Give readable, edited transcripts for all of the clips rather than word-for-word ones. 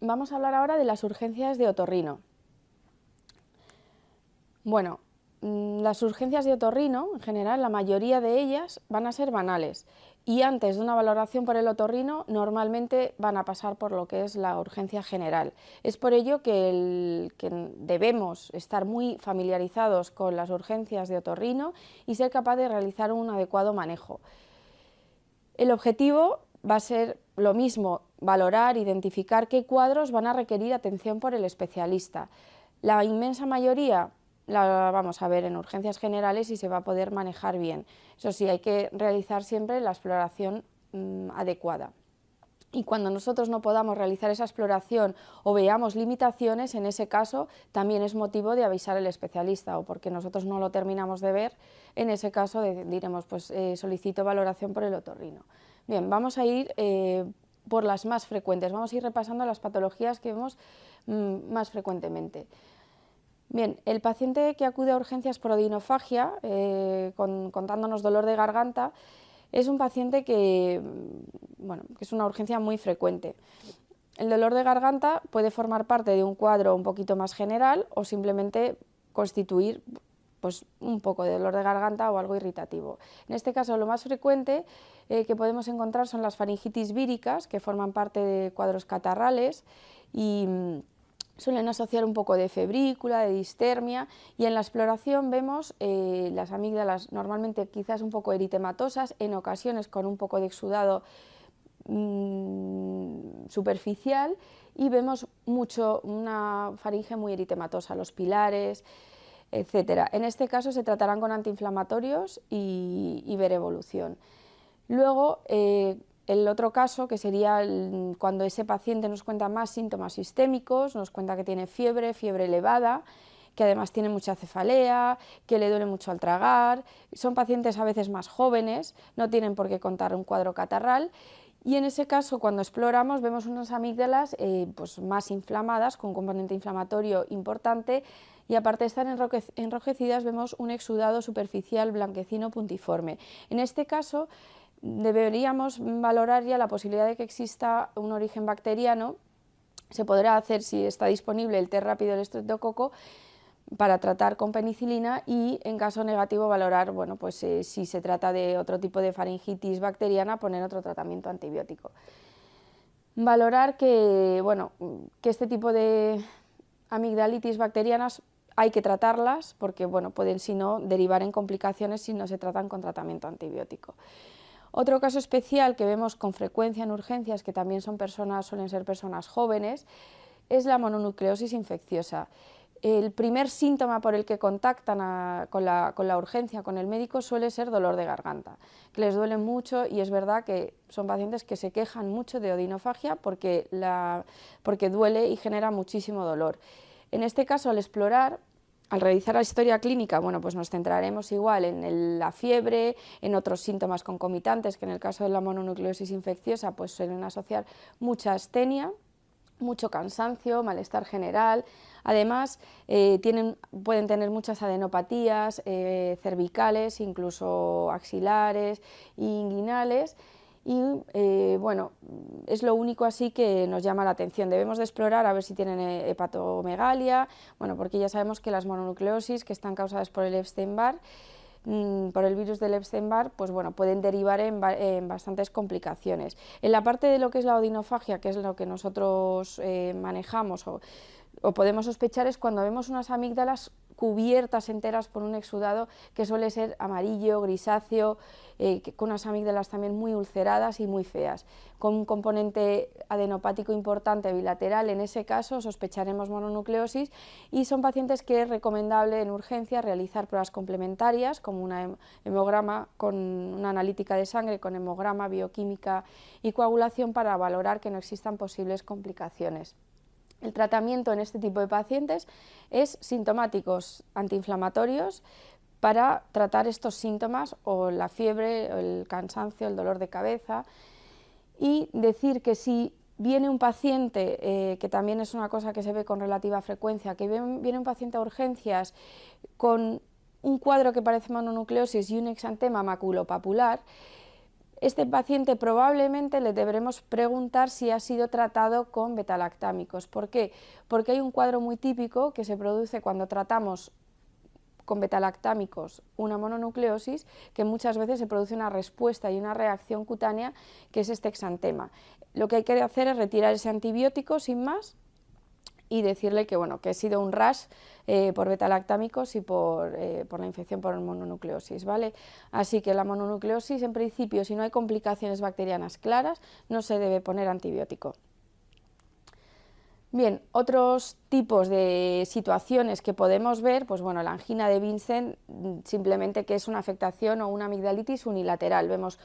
Vamos a hablar ahora de las urgencias de otorrino. Bueno, las urgencias de otorrino, en general, la mayoría de ellas van a ser banales y antes de una valoración por el otorrino normalmente van a pasar por lo que es la urgencia general. Es por ello que debemos estar muy familiarizados con las urgencias de otorrino y ser capaz de realizar un adecuado manejo. El objetivo va a ser lo mismo, valorar, identificar qué cuadros van a requerir atención por el especialista. La inmensa mayoría la vamos a ver en urgencias generales y se va a poder manejar bien. Eso sí, hay que realizar siempre la exploración adecuada. Y cuando nosotros no podamos realizar esa exploración o veamos limitaciones, en ese caso también es motivo de avisar al especialista, o porque nosotros no lo terminamos de ver, en ese caso diremos, pues solicito valoración por el otorrino. Bien, vamos a ir por las más frecuentes, vamos a ir repasando las patologías que vemos más frecuentemente. Bien, el paciente que acude a urgencias por odinofagia, contándonos dolor de garganta, es un paciente que es una urgencia muy frecuente. El dolor de garganta puede formar parte de un cuadro un poquito más general o simplemente constituir pues, un poco de dolor de garganta o algo irritativo. En este caso, lo más frecuente que podemos encontrar son las faringitis víricas, que forman parte de cuadros catarrales y suelen asociar un poco de febrícula, de distermia, y en la exploración vemos las amígdalas normalmente quizás un poco eritematosas, en ocasiones con un poco de exudado superficial, y vemos una faringe muy eritematosa, los pilares, etc. En este caso se tratarán con antiinflamatorios y ver evolución. Luego, el otro caso, que sería cuando ese paciente nos cuenta más síntomas sistémicos, nos cuenta que tiene fiebre elevada, que además tiene mucha cefalea, que le duele mucho al tragar, son pacientes a veces más jóvenes, no tienen por qué contar un cuadro catarral, y en ese caso, cuando exploramos, vemos unas amígdalas pues más inflamadas, con un componente inflamatorio importante, y aparte de estar enrojecidas, vemos un exudado superficial blanquecino puntiforme. En este caso, deberíamos valorar ya la posibilidad de que exista un origen bacteriano. Se podrá hacer, si está disponible, el test rápido del estreptococo para tratar con penicilina, y en caso negativo valorar, si se trata de otro tipo de faringitis bacteriana, poner otro tratamiento antibiótico. Valorar que este tipo de amigdalitis bacterianas hay que tratarlas porque pueden, si no, derivar en complicaciones si no se tratan con tratamiento antibiótico. Otro caso especial que vemos con frecuencia en urgencias, que también suelen ser personas jóvenes, es la mononucleosis infecciosa. El primer síntoma por el que contactan con la urgencia, con el médico, suele ser dolor de garganta, que les duele mucho, y es verdad que son pacientes que se quejan mucho de odinofagia porque duele y genera muchísimo dolor. En este caso, al explorar, al realizar la historia clínica, pues nos centraremos igual en la fiebre, en otros síntomas concomitantes, que en el caso de la mononucleosis infecciosa pues suelen asociar mucha astenia, mucho cansancio, malestar general. Además, pueden tener muchas adenopatías cervicales, incluso axilares e inguinales, y es lo único así que nos llama la atención. Debemos de explorar a ver si tienen hepatomegalia, porque ya sabemos que las mononucleosis, que están causadas por el Epstein-Barr, por el virus del Epstein-Barr, pueden derivar en bastantes complicaciones. En la parte de lo que es la odinofagia, que es lo que nosotros manejamos o podemos sospechar, es cuando vemos unas amígdalas cubiertas enteras por un exudado que suele ser amarillo, grisáceo, con unas amígdalas también muy ulceradas y muy feas, con un componente adenopático importante bilateral. En ese caso sospecharemos mononucleosis, y son pacientes que es recomendable en urgencia realizar pruebas complementarias, como una hemograma con una analítica de sangre, con hemograma, bioquímica y coagulación, para valorar que no existan posibles complicaciones. El tratamiento en este tipo de pacientes es sintomáticos antiinflamatorios para tratar estos síntomas, o la fiebre, el cansancio, el dolor de cabeza. Y decir que si viene un paciente, que también es una cosa que se ve con relativa frecuencia, que viene un paciente a urgencias con un cuadro que parece mononucleosis y un exantema maculopapular, Este paciente probablemente le deberemos preguntar si ha sido tratado con betalactámicos. ¿Por qué? Porque hay un cuadro muy típico que se produce cuando tratamos con betalactámicos una mononucleosis, que muchas veces se produce una respuesta y una reacción cutánea, que es este exantema. Lo que hay que hacer es retirar ese antibiótico sin más y decirle que, bueno, que ha sido un rash por betalactámicos y por la infección por mononucleosis, ¿vale? Así que la mononucleosis, en principio, si no hay complicaciones bacterianas claras, no se debe poner antibiótico. Bien, otros tipos de situaciones que podemos ver, pues bueno, la angina de Vincent, simplemente que es una afectación o una amigdalitis unilateral. Vemos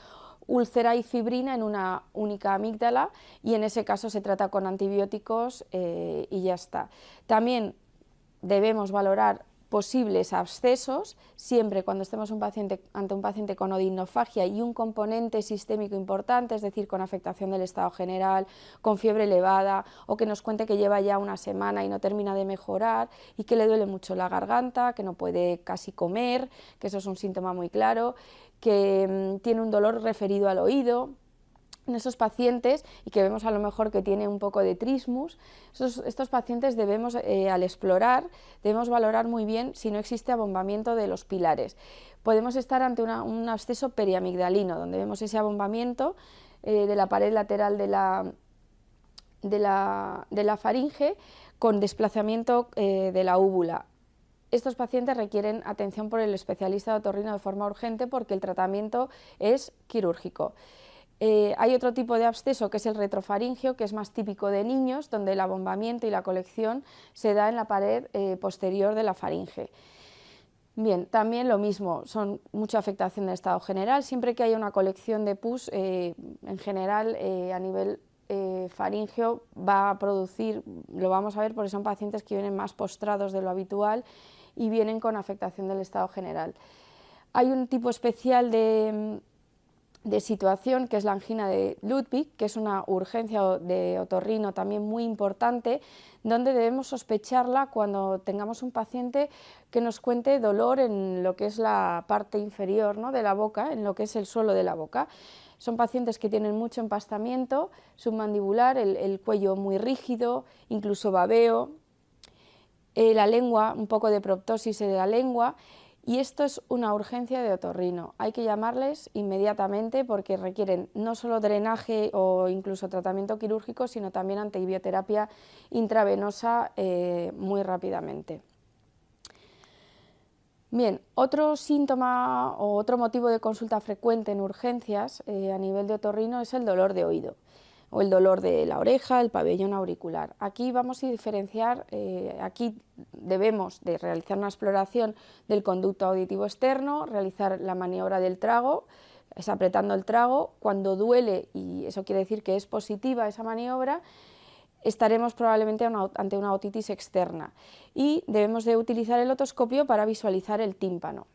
úlcera y fibrina en una única amígdala y en ese caso se trata con antibióticos y ya está. También debemos valorar posibles abscesos, siempre cuando estemos ante un paciente con odinofagia y un componente sistémico importante, es decir, con afectación del estado general, con fiebre elevada, o que nos cuente que lleva ya una semana y no termina de mejorar y que le duele mucho la garganta, que no puede casi comer, que eso es un síntoma muy claro, que tiene un dolor referido al oído. En esos pacientes, y que vemos a lo mejor que tiene un poco de trismus, estos pacientes debemos, al explorar, debemos valorar muy bien si no existe abombamiento de los pilares. Podemos estar ante un absceso periamigdalino, donde vemos ese abombamiento de la pared lateral de la faringe con desplazamiento de la úvula. Estos pacientes requieren atención por el especialista de otorrino de forma urgente porque el tratamiento es quirúrgico. Hay otro tipo de absceso que es el retrofaringeo, que es más típico de niños, donde el abombamiento y la colección se da en la pared posterior de la faringe. Bien, también lo mismo, son mucha afectación del estado general. Siempre que haya una colección de pus, en general a nivel faríngeo va a producir, lo vamos a ver porque son pacientes que vienen más postrados de lo habitual y vienen con afectación del estado general. Hay un tipo especial de situación que es la angina de Ludwig, que es una urgencia de otorrino también muy importante, donde debemos sospecharla cuando tengamos un paciente que nos cuente dolor en lo que es la parte inferior, ¿no?, de la boca, en lo que es el suelo de la boca. Son pacientes que tienen mucho empastamiento submandibular, el cuello muy rígido, incluso babeo, la lengua, un poco de proptosis de la lengua. Y esto es una urgencia de otorrino, hay que llamarles inmediatamente porque requieren no solo drenaje o incluso tratamiento quirúrgico, sino también antibioterapia intravenosa muy rápidamente. Bien, otro síntoma o otro motivo de consulta frecuente en urgencias a nivel de otorrino es el dolor de oído, o el dolor de la oreja, el pabellón auricular. Aquí vamos a diferenciar, aquí debemos de realizar una exploración del conducto auditivo externo, realizar la maniobra del trago, es apretando el trago. Cuando duele, y eso quiere decir que es positiva esa maniobra, estaremos probablemente ante una otitis externa y debemos de utilizar el otoscopio para visualizar el tímpano.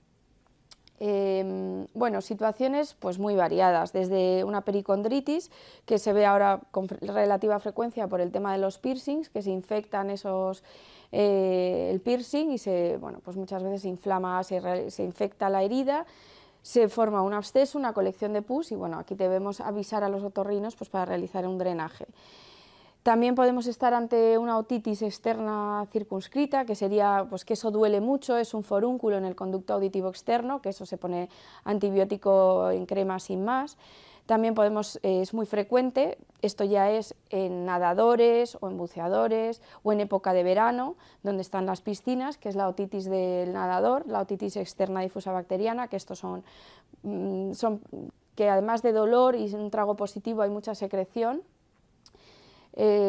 Bueno, situaciones pues muy variadas, desde una pericondritis, que se ve ahora con relativa frecuencia por el tema de los piercings, que se infectan el piercing y bueno, pues muchas veces se inflama, se infecta la herida, se forma un absceso, una colección de pus y bueno, aquí debemos avisar a los otorrinos pues para realizar un drenaje. También podemos estar ante una otitis externa circunscrita, que sería pues, que eso duele mucho, es un forúnculo en el conducto auditivo externo, que eso se pone antibiótico en crema sin más. También es muy frecuente, esto ya es en nadadores o en buceadores o en época de verano, donde están las piscinas, que es la otitis del nadador, la otitis externa difusa bacteriana, que estos son que además de dolor y un trago positivo hay mucha secreción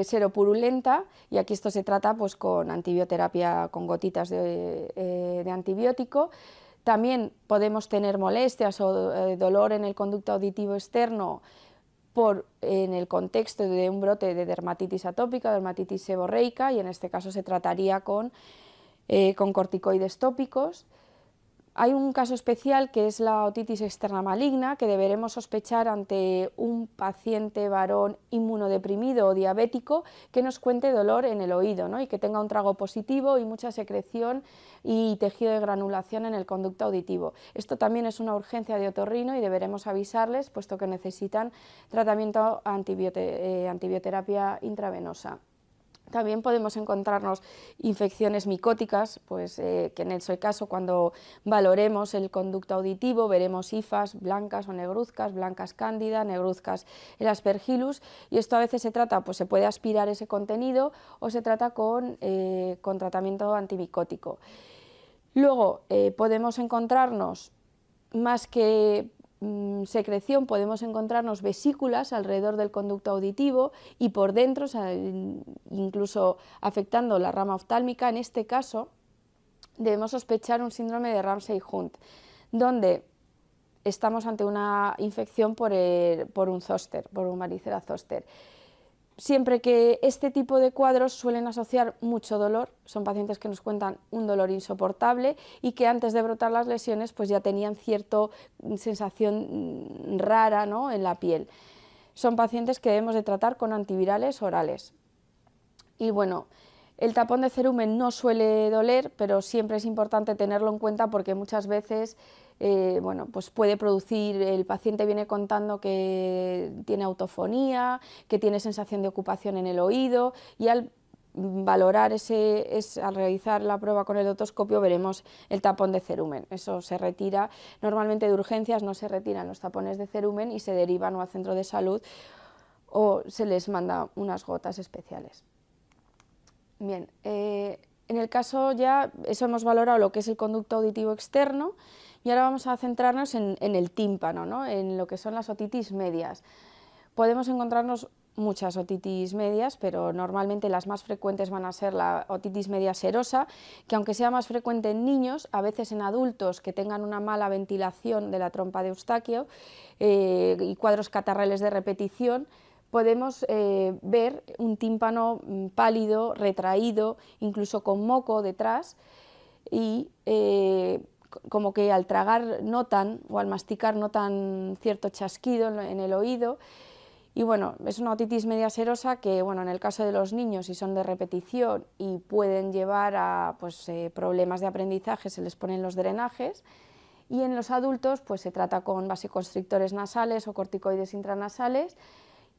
seropurulenta, y aquí esto se trata pues, con antibioterapia, con gotitas de antibiótico. También podemos tener molestias o dolor en el conducto auditivo externo en el contexto de un brote de dermatitis atópica, dermatitis seborreica, y en este caso se trataría con corticoides tópicos. Hay un caso especial que es la otitis externa maligna, que deberemos sospechar ante un paciente varón inmunodeprimido o diabético que nos cuente dolor en el oído, ¿no? Y que tenga un trago positivo y mucha secreción y tejido de granulación en el conducto auditivo. Esto también es una urgencia de otorrino y deberemos avisarles, puesto que necesitan tratamiento antibioterapia intravenosa. También podemos encontrarnos infecciones micóticas, pues, que en ese caso, cuando valoremos el conducto auditivo, veremos hifas blancas o negruzcas, blancas cándida, negruzcas el aspergillus, y esto a veces se trata, pues se puede aspirar ese contenido o se trata con tratamiento antimicótico. Luego podemos encontrarnos, más que secreción, podemos encontrarnos vesículas alrededor del conducto auditivo y por dentro, o sea, incluso afectando la rama oftálmica. En este caso debemos sospechar un síndrome de Ramsay-Hunt, donde estamos ante una infección por un zóster, por un varicela zóster. Siempre que este tipo de cuadros suelen asociar mucho dolor, son pacientes que nos cuentan un dolor insoportable y que antes de brotar las lesiones pues ya tenían cierta sensación rara, ¿no?, en la piel. Son pacientes que debemos de tratar con antivirales orales. Y bueno, el tapón de cerumen no suele doler, pero siempre es importante tenerlo en cuenta porque muchas veces bueno, pues puede producir, el paciente viene contando que tiene autofonía, que tiene sensación de ocupación en el oído, y al valorar al realizar la prueba con el otoscopio veremos el tapón de cerumen. Eso se retira, normalmente de urgencias no se retiran los tapones de cerumen y se derivan o al centro de salud o se les manda unas gotas especiales. Bien, en el caso ya, eso hemos valorado lo que es el conducto auditivo externo, y ahora vamos a centrarnos en el tímpano, ¿no?, en lo que son las otitis medias. Podemos encontrarnos muchas otitis medias, pero normalmente las más frecuentes van a ser la otitis media serosa, que aunque sea más frecuente en niños, a veces en adultos que tengan una mala ventilación de la trompa de Eustaquio y cuadros catarrales de repetición, podemos ver un tímpano pálido, retraído, incluso con moco detrás, y como que al tragar notan, o al masticar notan cierto chasquido en el oído. Y bueno, es una otitis media serosa que, bueno, en el caso de los niños, si son de repetición y pueden llevar a pues, problemas de aprendizaje, se les ponen los drenajes, y en los adultos pues, se trata con vasoconstrictores nasales o corticoides intranasales,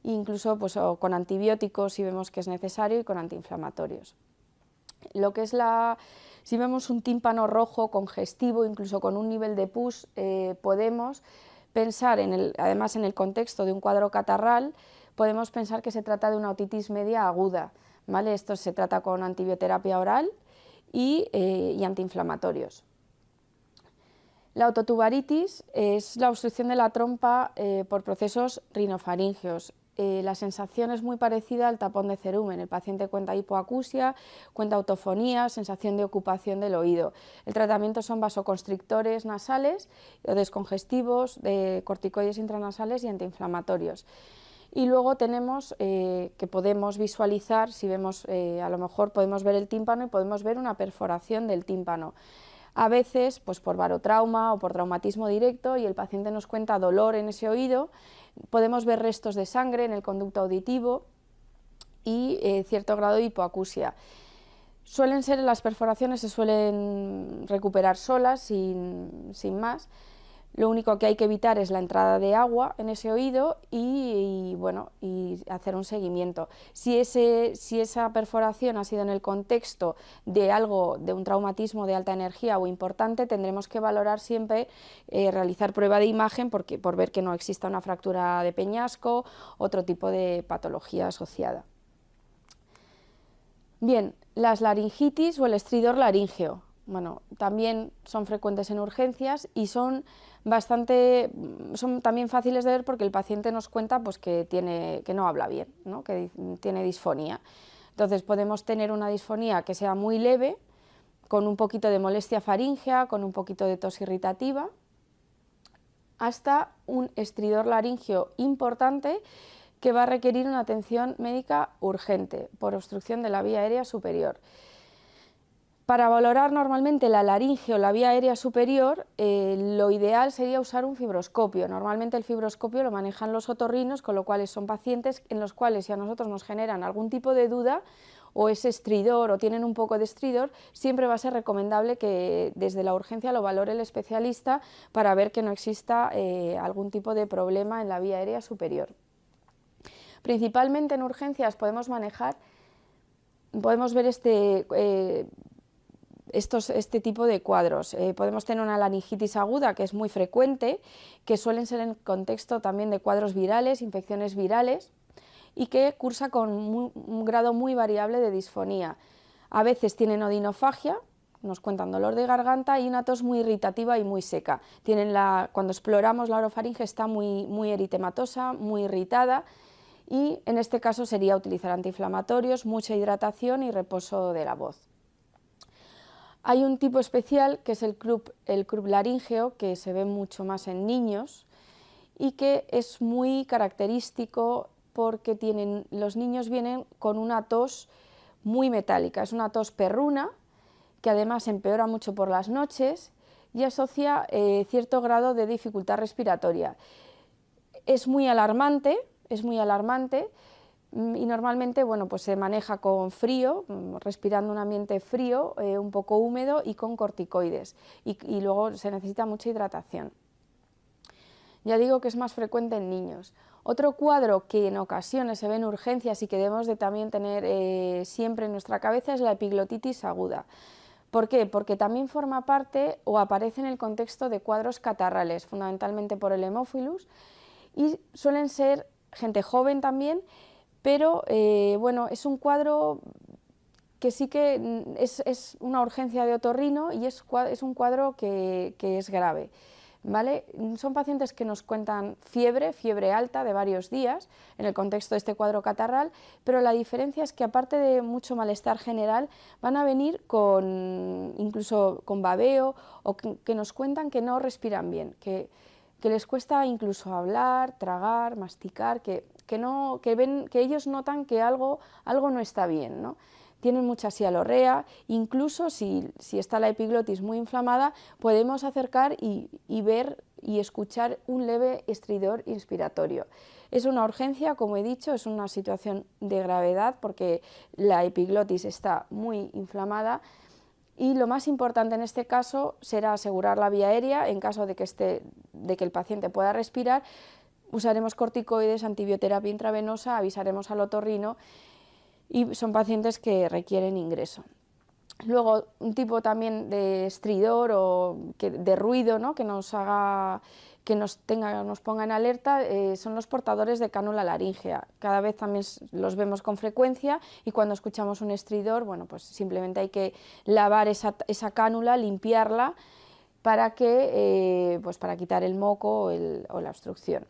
incluso pues, o con antibióticos si vemos que es necesario y con antiinflamatorios. Lo que es si vemos un tímpano rojo, congestivo, incluso con un nivel de pus, podemos pensar, además en el contexto de un cuadro catarral, podemos pensar que se trata de una otitis media aguda, ¿vale? Esto se trata con antibioterapia oral y antiinflamatorios. La ototubaritis es la obstrucción de la trompa por procesos rinofaríngeos. La sensación es muy parecida al tapón de cerumen. El paciente cuenta hipoacusia, cuenta autofonía, sensación de ocupación del oído. El tratamiento son vasoconstrictores nasales o descongestivos, de corticoides intranasales y antiinflamatorios. Y luego tenemos que podemos visualizar, si vemos, a lo mejor podemos ver el tímpano y podemos ver una perforación del tímpano. A veces, pues por barotrauma o por traumatismo directo, y el paciente nos cuenta dolor en ese oído, podemos ver restos de sangre en el conducto auditivo y cierto grado de hipoacusia. Las perforaciones se suelen recuperar solas, sin más. Lo único que hay que evitar es la entrada de agua en ese oído y hacer un seguimiento. Si esa perforación ha sido en el contexto de un traumatismo de alta energía o importante, tendremos que valorar siempre realizar prueba de imagen por ver que no exista una fractura de peñasco, otro tipo de patología asociada. Bien, las laringitis o el estridor laríngeo. Bueno, también son frecuentes en urgencias y son también fáciles de ver porque el paciente nos cuenta pues, que no habla bien, ¿no?, que tiene disfonía. Entonces podemos tener una disfonía que sea muy leve, con un poquito de molestia faríngea, con un poquito de tos irritativa, hasta un estridor laríngeo importante que va a requerir una atención médica urgente por obstrucción de la vía aérea superior. Para valorar normalmente la laringe o la vía aérea superior, lo ideal sería usar un fibroscopio. Normalmente el fibroscopio lo manejan los otorrinos, con lo cual son pacientes en los cuales si a nosotros nos generan algún tipo de duda o es estridor o tienen un poco de estridor, siempre va a ser recomendable que desde la urgencia lo valore el especialista para ver que no exista algún tipo de problema en la vía aérea superior. Principalmente en urgencias podemos ver este tipo de cuadros. Podemos tener una laringitis aguda, que es muy frecuente, que suelen ser en contexto también de cuadros virales, infecciones virales, y que cursa con un grado muy variable de disfonía. A veces tienen odinofagia, nos cuentan dolor de garganta y una tos muy irritativa y muy seca. Cuando exploramos la orofaringe está muy eritematosa, muy irritada, y en este caso sería utilizar antiinflamatorios, mucha hidratación y reposo de la voz. Hay un tipo especial que es el croup laríngeo, que se ve mucho más en niños y que es muy característico porque los niños vienen con una tos muy metálica, es una tos perruna que además empeora mucho por las noches y asocia cierto grado de dificultad respiratoria. Es muy alarmante y normalmente pues se maneja con frío, respirando un ambiente frío, un poco húmedo y con corticoides, y luego se necesita mucha hidratación. Ya digo que es más frecuente en niños. Otro cuadro que en ocasiones se ve en urgencias y que debemos de también tener siempre en nuestra cabeza es la epiglotitis aguda. ¿Por qué? Porque también forma parte o aparece en el contexto de cuadros catarrales, fundamentalmente por el hemófilus, y suelen ser gente joven también, pero es un cuadro que sí que es una urgencia de otorrino y es un cuadro que es grave, ¿vale? Son pacientes que nos cuentan fiebre alta de varios días en el contexto de este cuadro catarral, pero la diferencia es que aparte de mucho malestar general van a venir incluso con babeo o que nos cuentan que no respiran bien, que les cuesta incluso hablar, tragar, masticar, que ellos notan que algo no está bien, ¿no? Tienen mucha sialorrea, incluso si está la epiglotis muy inflamada, podemos acercar y ver y escuchar un leve estridor inspiratorio. Es una urgencia, como he dicho, es una situación de gravedad porque la epiglotis está muy inflamada. Y lo más importante en este caso será asegurar la vía aérea. En caso de que el paciente pueda respirar, usaremos corticoides, antibioterapia intravenosa, avisaremos al otorrino y son pacientes que requieren ingreso. Luego, un tipo también de estridor o de ruido, ¿no?, que nos ponga en alerta, son los portadores de cánula laríngea. Cada vez también los vemos con frecuencia y cuando escuchamos un estridor, pues simplemente hay que lavar esa cánula, limpiarla para quitar el moco o la obstrucción.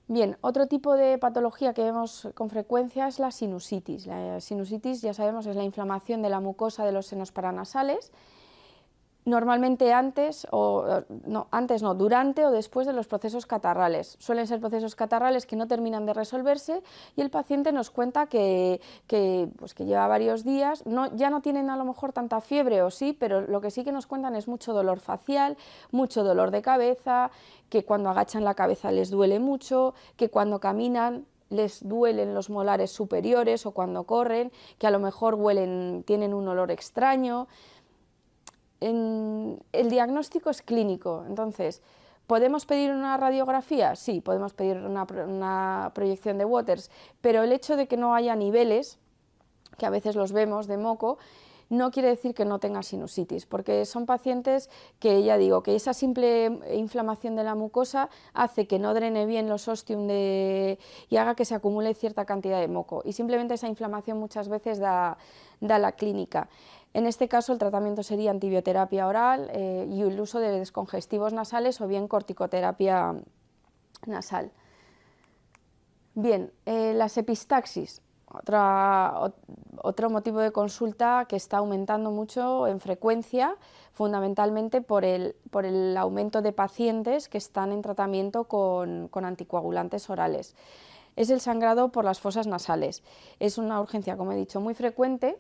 Bien, otro tipo de patología que vemos con frecuencia es la sinusitis. La sinusitis, ya sabemos, es la inflamación de la mucosa de los senos paranasales, normalmente durante o después de los procesos catarrales. Suelen ser procesos catarrales que no terminan de resolverse y el paciente nos cuenta que lleva varios días, ya no tienen a lo mejor tanta fiebre o sí, pero lo que sí que nos cuentan es mucho dolor facial, mucho dolor de cabeza, que cuando agachan la cabeza les duele mucho, que cuando caminan les duelen los molares superiores o cuando corren, que a lo mejor tienen un olor extraño. El diagnóstico es clínico, entonces, ¿podemos pedir una radiografía? Sí, podemos pedir una proyección de Waters, pero el hecho de que no haya niveles, que a veces los vemos de moco, no quiere decir que no tenga sinusitis, porque son pacientes que, ya digo, que esa simple inflamación de la mucosa hace que no drene bien los ostium y haga que se acumule cierta cantidad de moco, y simplemente esa inflamación muchas veces da la clínica. En este caso el tratamiento sería antibioterapia oral y el uso de descongestivos nasales o bien corticoterapia nasal. Bien, las epistaxis, otro motivo de consulta que está aumentando mucho en frecuencia, fundamentalmente por el aumento de pacientes que están en tratamiento con anticoagulantes orales. Es el sangrado por las fosas nasales. Es una urgencia, como he dicho, muy frecuente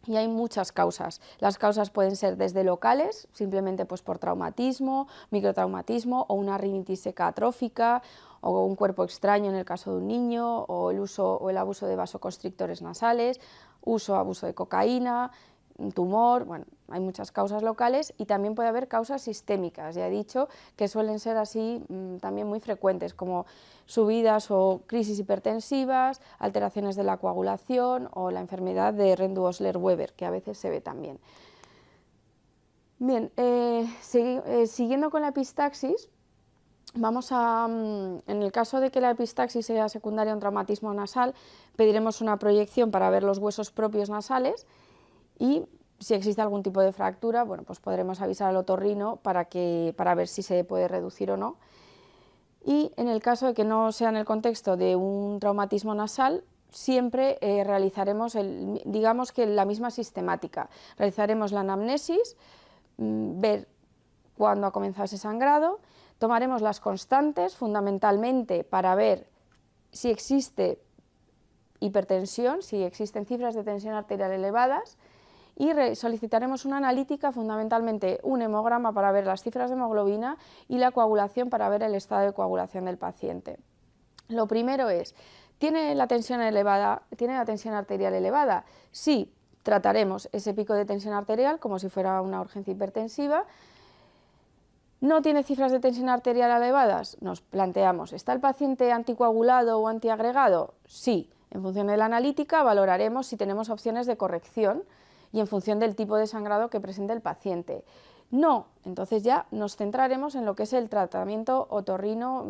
Y hay muchas causas. Las causas pueden ser desde locales, simplemente pues por traumatismo, microtraumatismo, o una rinitis seca atrófica, o un cuerpo extraño en el caso de un niño, o el uso o el abuso de vasoconstrictores nasales, abuso de cocaína, un tumor. Bueno, hay muchas causas locales y también puede haber causas sistémicas. Ya he dicho que suelen ser así también muy frecuentes, como subidas o crisis hipertensivas, alteraciones de la coagulación o la enfermedad de Rendu-Osler-Weber, que a veces se ve también. Bien, siguiendo con la epistaxis, en el caso de que la epistaxis sea secundaria a un traumatismo nasal, pediremos una proyección para ver los huesos propios nasales y si existe algún tipo de fractura, bueno, pues podremos avisar al otorrino para ver si se puede reducir o no. Y en el caso de que no sea en el contexto de un traumatismo nasal, siempre realizaremos, digamos que la misma sistemática. Realizaremos la anamnesis, ver cuándo ha comenzado ese sangrado, tomaremos las constantes fundamentalmente para ver si existe hipertensión, si existen cifras de tensión arterial elevadas, y solicitaremos una analítica, fundamentalmente un hemograma para ver las cifras de hemoglobina y la coagulación para ver el estado de coagulación del paciente. Lo primero es, ¿tiene la tensión arterial elevada? Sí, trataremos ese pico de tensión arterial como si fuera una urgencia hipertensiva. ¿No tiene cifras de tensión arterial elevadas? Nos planteamos, ¿está el paciente anticoagulado o antiagregado? Sí, en función de la analítica valoraremos si tenemos opciones de corrección y en función del tipo de sangrado que presente el paciente. No, entonces ya nos centraremos en lo que es el tratamiento otorrino,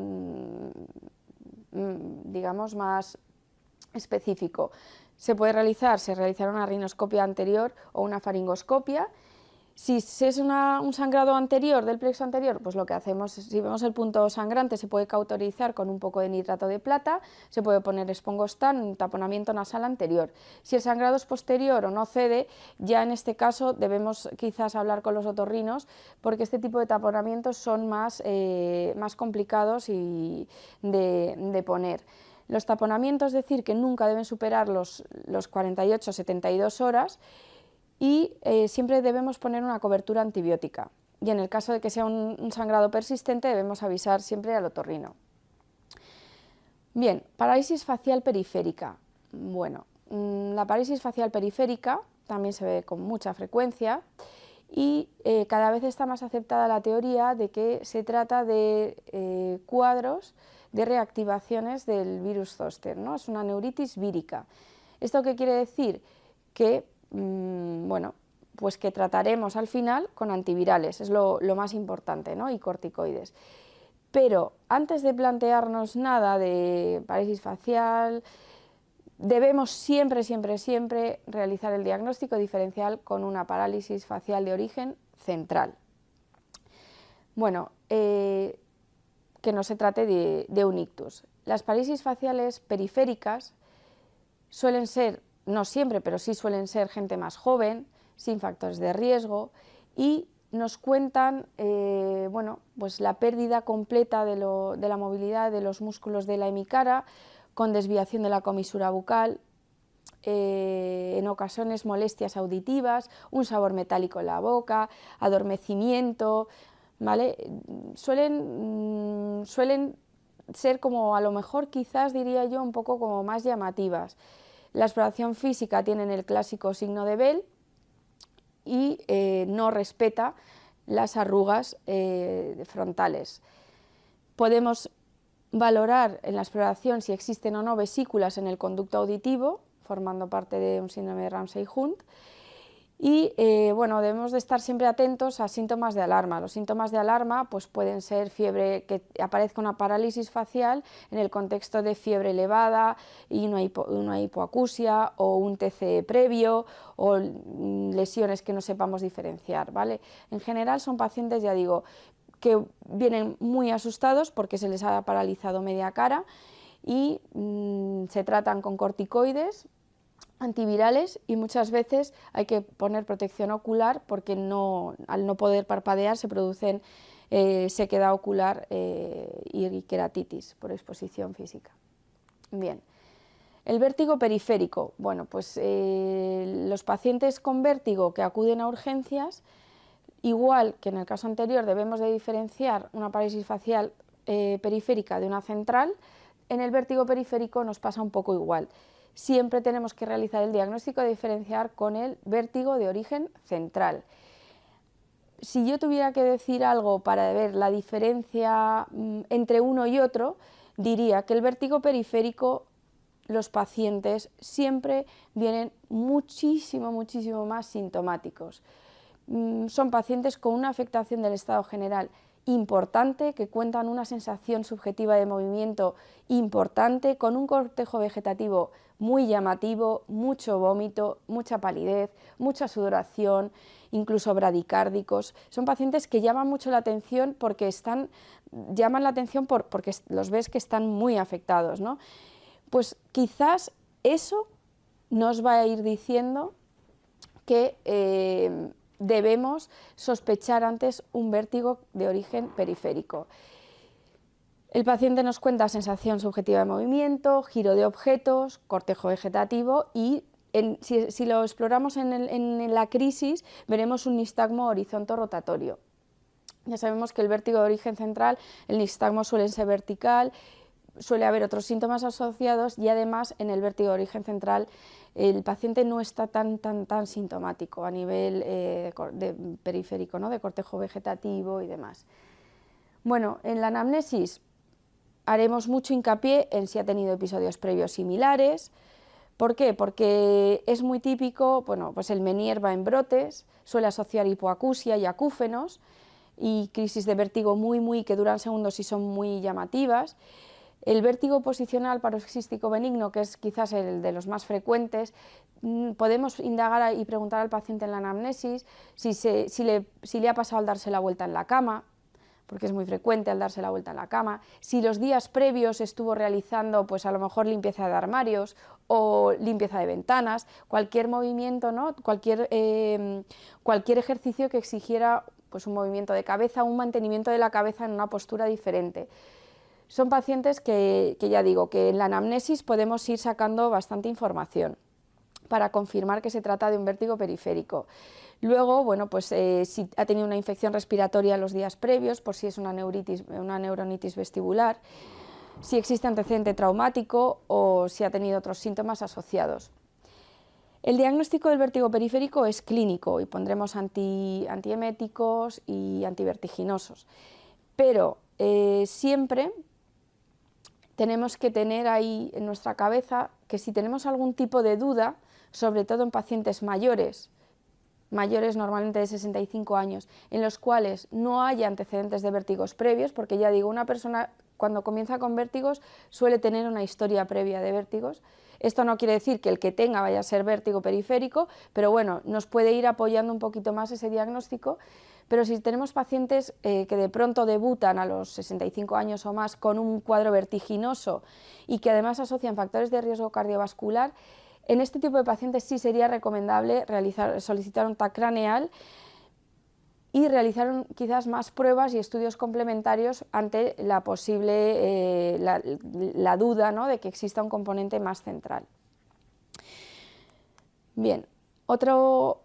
digamos, más específico. Se realizará una rinoscopia anterior o una faringoscopia. Si es un sangrado anterior, del plexo anterior, pues lo que hacemos, si vemos el punto sangrante, se puede cauterizar con un poco de nitrato de plata, se puede poner Sphongostan, un taponamiento nasal anterior. Si el sangrado es posterior o no cede, ya en este caso debemos quizás hablar con los otorrinos, porque este tipo de taponamientos son más complicados de poner. Los taponamientos, es decir, que nunca deben superar los 48-72 horas, y siempre debemos poner una cobertura antibiótica, y en el caso de que sea un sangrado persistente debemos avisar siempre al otorrino. Bien, parálisis facial periférica. Bueno, la parálisis facial periférica también se ve con mucha frecuencia y cada vez está más aceptada la teoría de que se trata de cuadros de reactivaciones del virus zóster, ¿no? Es una neuritis vírica. ¿Esto qué quiere decir? Que bueno, pues que trataremos al final con antivirales, es lo más importante, ¿no? Y corticoides. Pero antes de plantearnos nada de parálisis facial, debemos siempre realizar el diagnóstico diferencial con una parálisis facial de origen central. Bueno, que no se trate de un ictus. Las parálisis faciales periféricas suelen ser, no siempre, pero sí suelen ser gente más joven, sin factores de riesgo, y nos cuentan bueno, pues la pérdida completa de la movilidad de los músculos de la hemicara, con desviación de la comisura bucal, en ocasiones molestias auditivas, un sabor metálico en la boca, adormecimiento, ¿vale? Suelen ser como, a lo mejor quizás diría yo, un poco como más llamativas. La exploración física tiene el clásico signo de Bell y no respeta las arrugas frontales. Podemos valorar en la exploración si existen o no vesículas en el conducto auditivo, formando parte de un síndrome de Ramsay-Hunt, y bueno, debemos de estar siempre atentos a síntomas de alarma. Los síntomas de alarma pues pueden ser fiebre, que aparezca una parálisis facial en el contexto de fiebre elevada y una hipoacusia o un TCE previo o lesiones que no sepamos diferenciar, ¿vale? En general son pacientes, ya digo, que vienen muy asustados porque se les ha paralizado media cara y se tratan con corticoides, antivirales, y muchas veces hay que poner protección ocular porque al no poder parpadear se producen sequedad ocular y queratitis por exposición física. Bien, El vértigo periférico. Bueno, pues los pacientes con vértigo que acuden a urgencias, igual que en el caso anterior debemos de diferenciar una parálisis facial periférica de una central, en el vértigo periférico nos pasa un poco igual. Siempre tenemos que realizar el diagnóstico de diferenciar con el vértigo de origen central. Si yo tuviera que decir algo para ver la diferencia entre uno y otro, diría que el vértigo periférico, los pacientes siempre vienen muchísimo más sintomáticos. Son pacientes con una afectación del estado general importante, que cuentan una sensación subjetiva de movimiento importante, con un cortejo vegetativo muy llamativo, mucho vómito, mucha palidez, mucha sudoración, incluso bradicárdicos. Son pacientes que llaman mucho la atención porque porque los ves que están muy afectados, ¿no? Pues quizás eso nos va a ir diciendo que debemos sospechar antes un vértigo de origen periférico. El paciente nos cuenta sensación subjetiva de movimiento, giro de objetos, cortejo vegetativo y si lo exploramos en la crisis veremos un nistagmo horizonto rotatorio. Ya sabemos que el vértigo de origen central, el nistagmo suele ser vertical, suele haber otros síntomas asociados y además en el vértigo de origen central el paciente no está tan sintomático a nivel periférico, ¿no? De cortejo vegetativo y demás. Bueno, en la anamnesis haremos mucho hincapié en si ha tenido episodios previos similares. ¿Por qué? Porque es muy típico, bueno, pues el Menier va en brotes, suele asociar hipoacusia y acúfenos y crisis de vértigo que duran segundos y son muy llamativas. El vértigo posicional paroxístico benigno, que es quizás el de los más frecuentes, podemos indagar y preguntar al paciente en la anamnesis si le ha pasado al darse la vuelta en la cama, porque es muy frecuente al darse la vuelta en la cama, si los días previos estuvo realizando pues a lo mejor limpieza de armarios o limpieza de ventanas, cualquier movimiento, ¿no? cualquier ejercicio que exigiera pues un movimiento de cabeza, un mantenimiento de la cabeza en una postura diferente. Son pacientes que ya digo, que en la anamnesis podemos ir sacando bastante información para confirmar que se trata de un vértigo periférico. Luego, bueno, pues si ha tenido una infección respiratoria en los días previos, por si es una neuronitis vestibular, si existe antecedente traumático o si ha tenido otros síntomas asociados. El diagnóstico del vértigo periférico es clínico y pondremos antieméticos y antivertiginosos, pero siempre tenemos que tener ahí en nuestra cabeza que si tenemos algún tipo de duda, sobre todo en pacientes mayores normalmente de 65 años, en los cuales no haya antecedentes de vértigos previos, porque ya digo, una persona cuando comienza con vértigos suele tener una historia previa de vértigos. Esto no quiere decir que el que tenga vaya a ser vértigo periférico, pero bueno, nos puede ir apoyando un poquito más ese diagnóstico. Pero si tenemos pacientes que de pronto debutan a los 65 años o más con un cuadro vertiginoso y que además asocian factores de riesgo cardiovascular, en este tipo de pacientes sí sería recomendable solicitar un TAC craneal y realizar quizás más pruebas y estudios complementarios ante la posible la duda, ¿no?, de que exista un componente más central. Bien, otro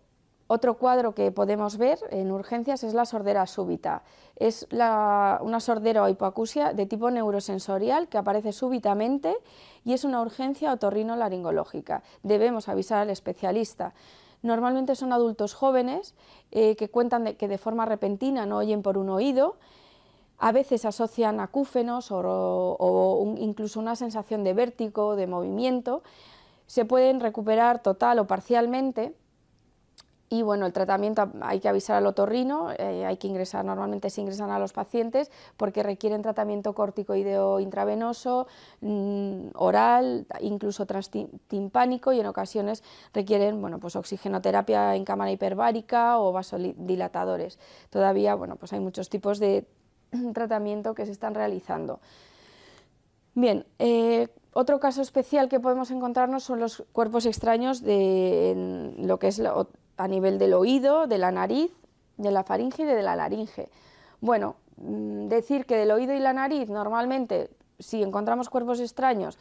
cuadro que podemos ver en urgencias es la sordera súbita. Es una sordera o hipoacusia de tipo neurosensorial que aparece súbitamente y es una urgencia otorrinolaringológica. Debemos avisar al especialista. Normalmente son adultos jóvenes que cuentan que de forma repentina no oyen por un oído, a veces asocian acúfenos o incluso una sensación de vértigo, de movimiento. Se pueden recuperar total o parcialmente. Y bueno, el tratamiento hay que avisar al otorrino, hay que ingresar, normalmente se ingresan a los pacientes porque requieren tratamiento corticoideo intravenoso, oral, incluso transtimpánico y en ocasiones requieren, bueno, pues oxigenoterapia en cámara hiperbárica o vasodilatadores. Todavía, bueno, pues hay muchos tipos de tratamiento que se están realizando. Bien, otro caso especial que podemos encontrarnos son los cuerpos extraños de lo que es a nivel del oído, de la nariz, de la faringe y de la laringe. Bueno, decir que del oído y la nariz normalmente, si encontramos cuerpos extraños,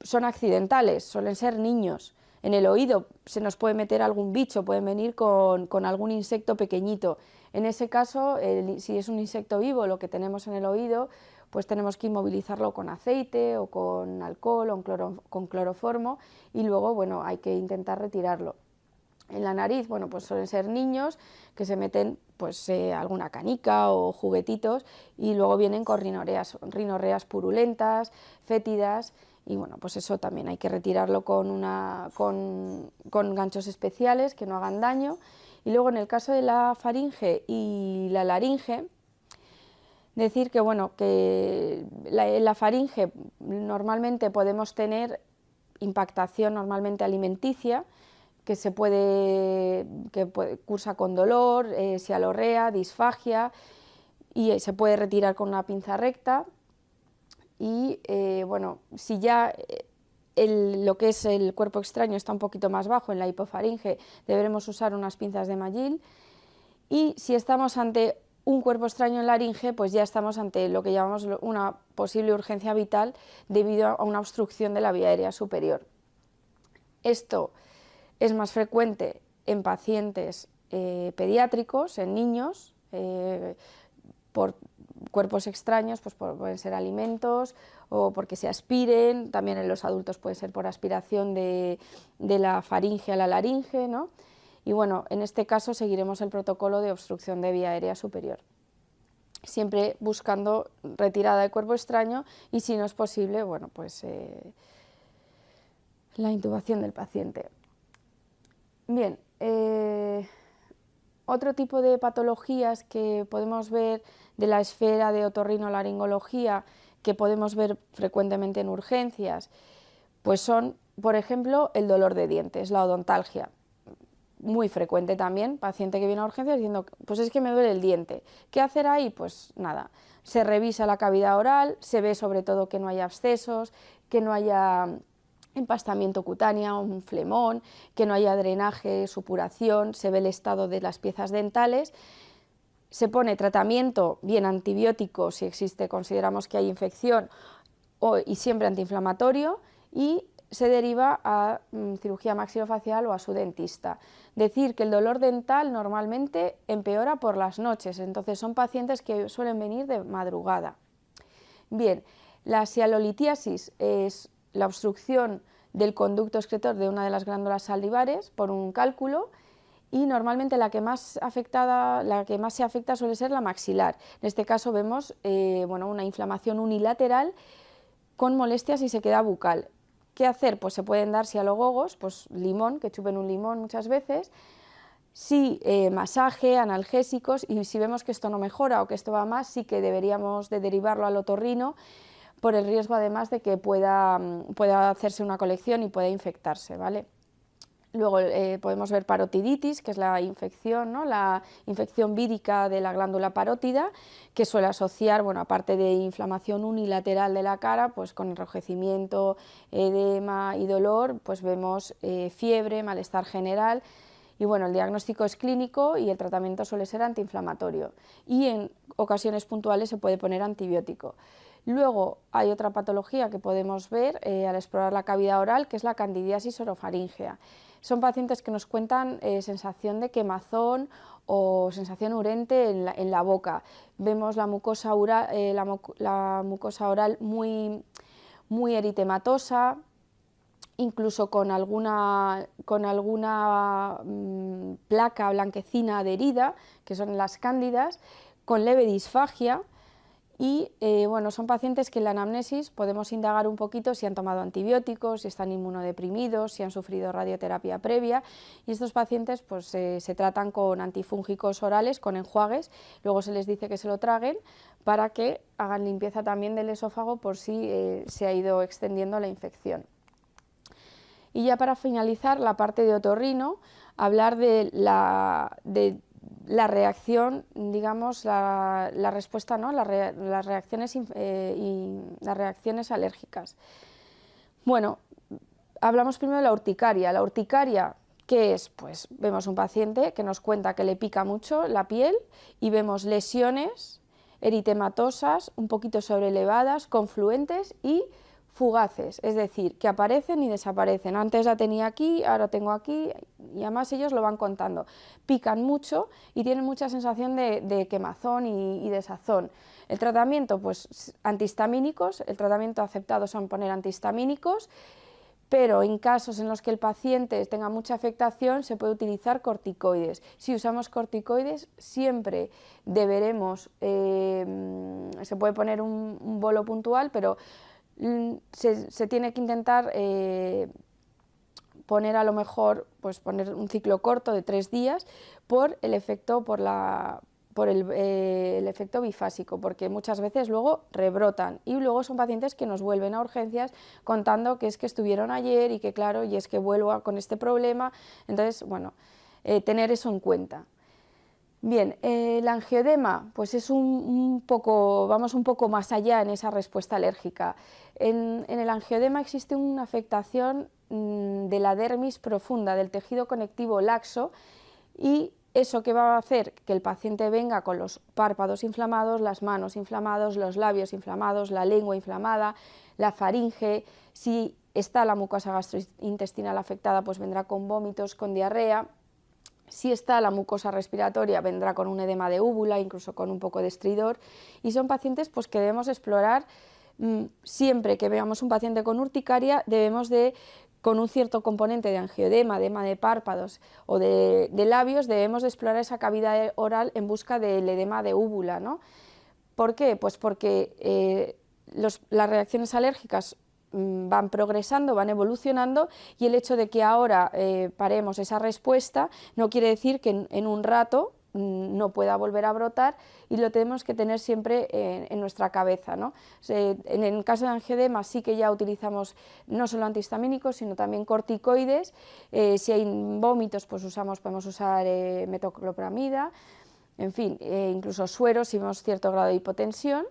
son accidentales, suelen ser niños. En el oído se nos puede meter algún bicho, pueden venir con algún insecto pequeñito. En ese caso, si es un insecto vivo lo que tenemos en el oído, pues tenemos que inmovilizarlo con aceite o con alcohol o con cloroformo y luego, bueno, hay que intentar retirarlo. En la nariz, bueno, pues suelen ser niños que se meten pues alguna canica o juguetitos y luego vienen con rinorreas purulentas, fétidas y bueno, pues eso también hay que retirarlo con ganchos especiales que no hagan daño. Y luego en el caso de la faringe y la laringe, decir que bueno, que en la faringe normalmente podemos tener impactación normalmente alimenticia, cursa con dolor, sialorrea, disfagia y se puede retirar con una pinza recta. Y bueno, si ya lo que es el cuerpo extraño está un poquito más bajo en la hipofaringe, deberemos usar unas pinzas de Magil. Y si estamos ante un cuerpo extraño en laringe, pues ya estamos ante lo que llamamos una posible urgencia vital debido a una obstrucción de la vía aérea superior. Esto es más frecuente en pacientes pediátricos, en niños, por cuerpos extraños, pues pueden ser alimentos o porque se aspiren, también en los adultos puede ser por aspiración de la faringe a la laringe, ¿no? Y bueno, en este caso seguiremos el protocolo de obstrucción de vía aérea superior, siempre buscando retirada del cuerpo extraño y si no es posible, bueno, pues la intubación del paciente. Bien, otro tipo de patologías que podemos ver de la esfera de otorrinolaringología, que podemos ver frecuentemente en urgencias, pues son, por ejemplo, el dolor de dientes, la odontalgia. Muy frecuente también, paciente que viene a urgencias diciendo, pues es que me duele el diente. ¿Qué hacer ahí? Pues nada, se revisa la cavidad oral, se ve sobre todo que no haya abscesos, que no haya empastamiento cutáneo, un flemón, que no haya drenaje, supuración, se ve el estado de las piezas dentales, se pone tratamiento bien antibiótico si existe, consideramos que hay infección y siempre antiinflamatorio y se deriva a cirugía maxilofacial o a su dentista. Decir que el dolor dental normalmente empeora por las noches, entonces son pacientes que suelen venir de madrugada. Bien, la sialolitiasis es la obstrucción del conducto excretor de una de las glándulas salivares por un cálculo y normalmente la que más se afecta suele ser la maxilar. En este caso vemos una inflamación unilateral con molestias y sequedad bucal. ¿Qué hacer? Pues se pueden dar sialogogos, pues limón, que chupen un limón muchas veces, sí, masaje, analgésicos, y si vemos que esto no mejora o que esto va más, sí que deberíamos de derivarlo al otorrino por el riesgo además de que pueda hacerse una colección y pueda infectarse, ¿vale? Luego podemos ver parotiditis, que es la infección, ¿no? La infección vírica de la glándula parótida, que suele asociar, bueno, aparte de inflamación unilateral de la cara, pues con enrojecimiento, edema y dolor, pues vemos fiebre, malestar general. Y bueno, el diagnóstico es clínico y el tratamiento suele ser antiinflamatorio. Y en ocasiones puntuales se puede poner antibiótico. Luego hay otra patología que podemos ver al explorar la cavidad oral, que es la candidiasis orofaríngea. Son pacientes que nos cuentan sensación de quemazón o sensación urente en la boca. Vemos la mucosa oral muy, muy eritematosa, incluso con alguna placa blanquecina adherida, que son las cándidas, con leve disfagia. Y bueno, son pacientes que en la anamnesis podemos indagar un poquito si han tomado antibióticos, si están inmunodeprimidos, si han sufrido radioterapia previa, y estos pacientes pues, se tratan con antifúngicos orales, con enjuagues, luego se les dice que se lo traguen para que hagan limpieza también del esófago por si se ha ido extendiendo la infección. Y ya para finalizar la parte de otorrino, hablar de la reacción, digamos, la respuesta, ¿no? las reacciones alérgicas. Bueno, hablamos primero de la urticaria. La urticaria, ¿qué es? Pues vemos un paciente que nos cuenta que le pica mucho la piel y vemos lesiones eritematosas, un poquito sobrelevadas, confluentes y fugaces, es decir, que aparecen y desaparecen. Antes la tenía aquí, ahora tengo aquí, y además ellos lo van contando. Pican mucho y tienen mucha sensación de quemazón y desazón. El tratamiento, pues antihistamínicos, el tratamiento aceptado son poner antihistamínicos, pero en casos en los que el paciente tenga mucha afectación se puede utilizar corticoides. Si usamos corticoides siempre deberemos, se puede poner un bolo puntual, pero se tiene que intentar poner a lo mejor, pues poner un ciclo corto de 3 días por el efecto, el efecto bifásico, porque muchas veces luego rebrotan y luego son pacientes que nos vuelven a urgencias contando que es que estuvieron ayer y que claro, y es que vuelvo con este problema. Entonces, bueno, tener eso en cuenta. Bien, el angioedema, pues es vamos un poco más allá en esa respuesta alérgica. En el angioedema existe una afectación de la dermis profunda, del tejido conectivo laxo, y eso que va a hacer que el paciente venga con los párpados inflamados, las manos inflamados, los labios inflamados, la lengua inflamada, la faringe. Si está la mucosa gastrointestinal afectada, pues vendrá con vómitos, con diarrea. Si está la mucosa respiratoria, vendrá con un edema de úvula, incluso con un poco de estridor, y son pacientes pues, que debemos explorar. Siempre que veamos un paciente con urticaria, debemos con un cierto componente de angioedema, edema de párpados o de labios, debemos de explorar esa cavidad oral en busca del edema de úvula, ¿no? ¿Por qué? Pues porque las reacciones alérgicas van progresando, van evolucionando, y el hecho de que ahora paremos esa respuesta no quiere decir que en un rato no pueda volver a brotar, y lo tenemos que tener siempre en nuestra cabeza, ¿no? En el caso de angioedema sí que ya utilizamos no solo antihistamínicos, sino también corticoides. Si hay vómitos, pues podemos usar metoclopramida, en fin, incluso sueros si vemos cierto grado de hipotensión.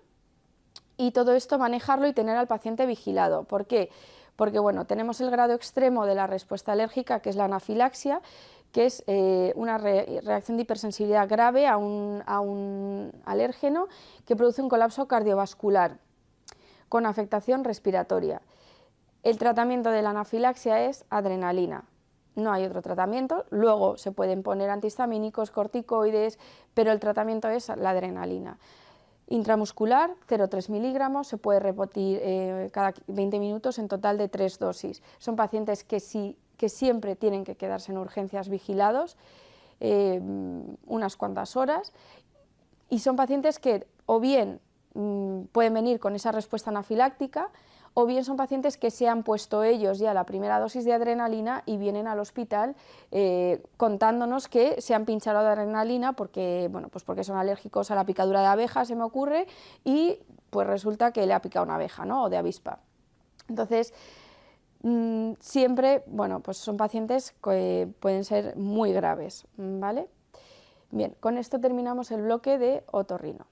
Y todo esto manejarlo y tener al paciente vigilado. ¿Por qué? Porque bueno, tenemos el grado extremo de la respuesta alérgica, que es la anafilaxia, que es una reacción de hipersensibilidad grave a un alérgeno que produce un colapso cardiovascular con afectación respiratoria. El tratamiento de la anafilaxia es adrenalina. No hay otro tratamiento. Luego se pueden poner antihistamínicos, corticoides, pero el tratamiento es la adrenalina. Intramuscular, 0,3 miligramos, se puede repetir cada 20 minutos, en total de 3 dosis. Son pacientes que siempre tienen que quedarse en urgencias vigilados unas cuantas horas, y son pacientes que o bien pueden venir con esa respuesta anafiláctica, o bien son pacientes que se han puesto ellos ya la primera dosis de adrenalina y vienen al hospital contándonos que se han pinchado de adrenalina porque, bueno, pues porque son alérgicos a la picadura de abeja, se me ocurre, y pues resulta que le ha picado una abeja, ¿no? O de avispa. Entonces, siempre, bueno, pues son pacientes que pueden ser muy graves, ¿vale? Bien, con esto terminamos el bloque de otorrino.